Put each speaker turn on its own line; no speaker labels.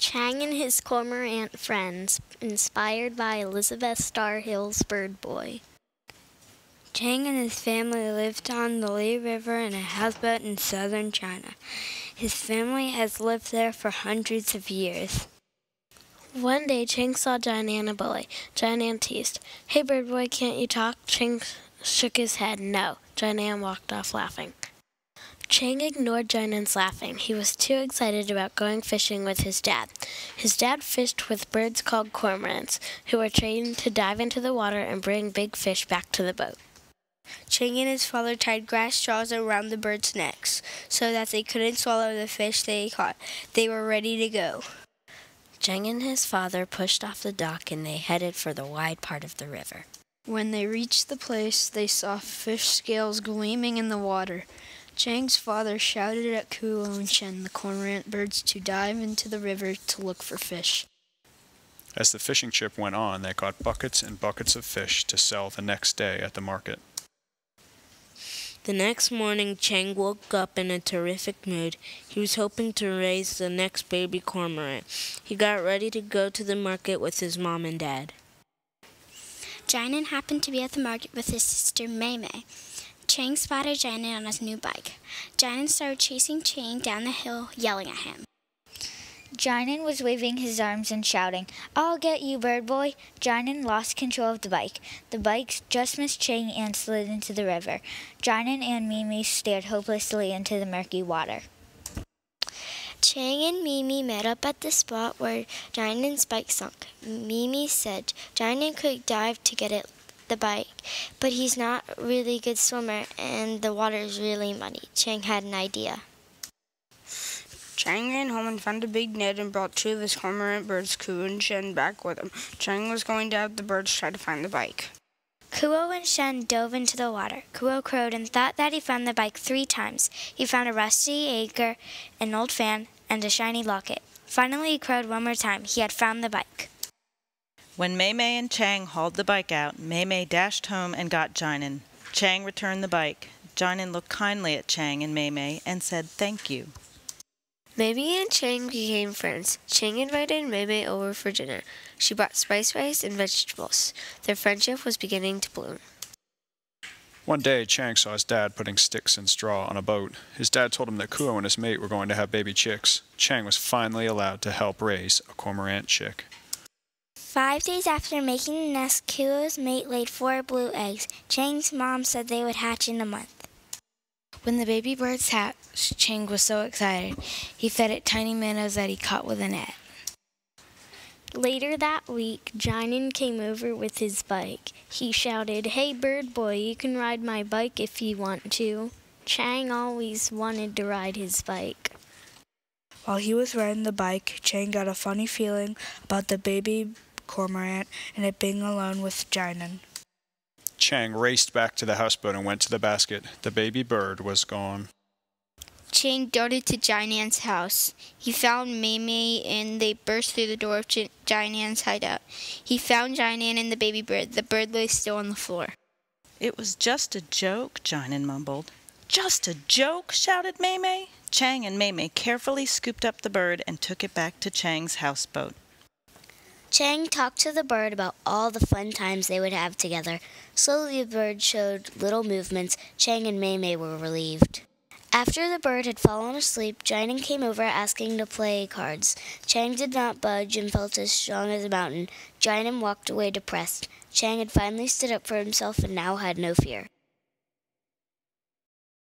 Chang and his Cormorant friends, inspired by Elizabeth Starr Hill's Bird Boy.
Chang and his family lived on the Li River in a houseboat in southern China. His family has lived there for hundreds of years.
One day, Chang saw Jinan a bully. Jinan teased, "Hey, Bird Boy, can't you talk?" Chang shook his head, no. Jinan walked off laughing. Chang ignored Jinan's laughing. He was too excited about going fishing with his dad. His dad fished with birds called cormorants, who were trained to dive into the water and bring big fish back to the boat.
Chang and his father tied grass straws around the birds' necks so that they couldn't swallow the fish they caught. They were ready to go.
Chang and his father pushed off the dock and they headed for the wide part of the river.
When they reached the place, they saw fish scales gleaming in the water. Chang's father shouted at Kuo and Shen, the cormorant birds, to dive into the river to look for fish.
As the fishing trip went on, they caught buckets and buckets of fish to sell the next day at the market.
The next morning, Chang woke up in a terrific mood. He was hoping to raise the next baby cormorant. He got ready to go to the market with his mom and dad.
Jinan happened to be at the market with his sister Mei Mei. Chang spotted Jinan on his new bike. Jinan started chasing Chang down the hill, yelling at him.
Jinan was waving his arms and shouting, "I'll get you, Bird Boy!" Jinan lost control of the bike. The bike just missed Chang and slid into the river. Jinan and Mimi stared hopelessly into the murky water.
Chang and Mimi met up at the spot where Jinan's bike sunk. Mimi said Jinan could dive to get the bike, but he's not a really good swimmer and the water is really muddy. Chang had an idea.
Chang ran home and found a big net and brought two of his cormorant birds, Kuo and Shen, back with him. Chang was going to have the birds try to find the bike.
Kuo and Shen dove into the water. Kuo crowed and thought that he found the bike 3 times. He found a rusty anchor, an old fan, and a shiny locket. Finally, he crowed one more time. He had found the bike.
When Mei Mei and Chang hauled the bike out, Mei Mei dashed home and got Jinan. Chang returned the bike. Jinan looked kindly at Chang and Mei Mei and said thank you.
Mei and Chang became friends. Chang invited Mei over for dinner. She brought spice rice and vegetables. Their friendship was beginning to bloom.
One day, Chang saw his dad putting sticks and straw on a boat. His dad told him that Kuo and his mate were going to have baby chicks. Chang was finally allowed to help raise a cormorant chick.
5 days after making the nest, Kuo's mate laid 4 blue eggs. Chang's mom said they would hatch in a month.
When the baby birds hatched, Chang was so excited. He fed it tiny minnows that he caught with a net.
Later that week, Jinan came over with his bike. He shouted, "Hey, Bird Boy, you can ride my bike if you want to." Chang always wanted to ride his bike.
While he was riding the bike, Chang got a funny feeling about the baby cormorant and it being alone with Jinan.
Chang raced back to the houseboat and went to the basket. The baby bird was gone.
Chang darted to Jinan's house. He found Mei Mei and they burst through the door of Jinan's hideout. He found Jinan and the baby bird. The bird lay still on the floor.
It was just a joke, Jinan mumbled. Just a joke, shouted Mei Mei. Chang and Mei Mei carefully scooped up the bird and took it back to Chang's houseboat.
Chang talked to the bird about all the fun times they would have together. Slowly the bird showed little movements. Chang and Mei Mei were relieved. After the bird had fallen asleep, Jinan came over asking to play cards. Chang did not budge and felt as strong as a mountain. Jinan walked away depressed. Chang had finally stood up for himself and now had no fear.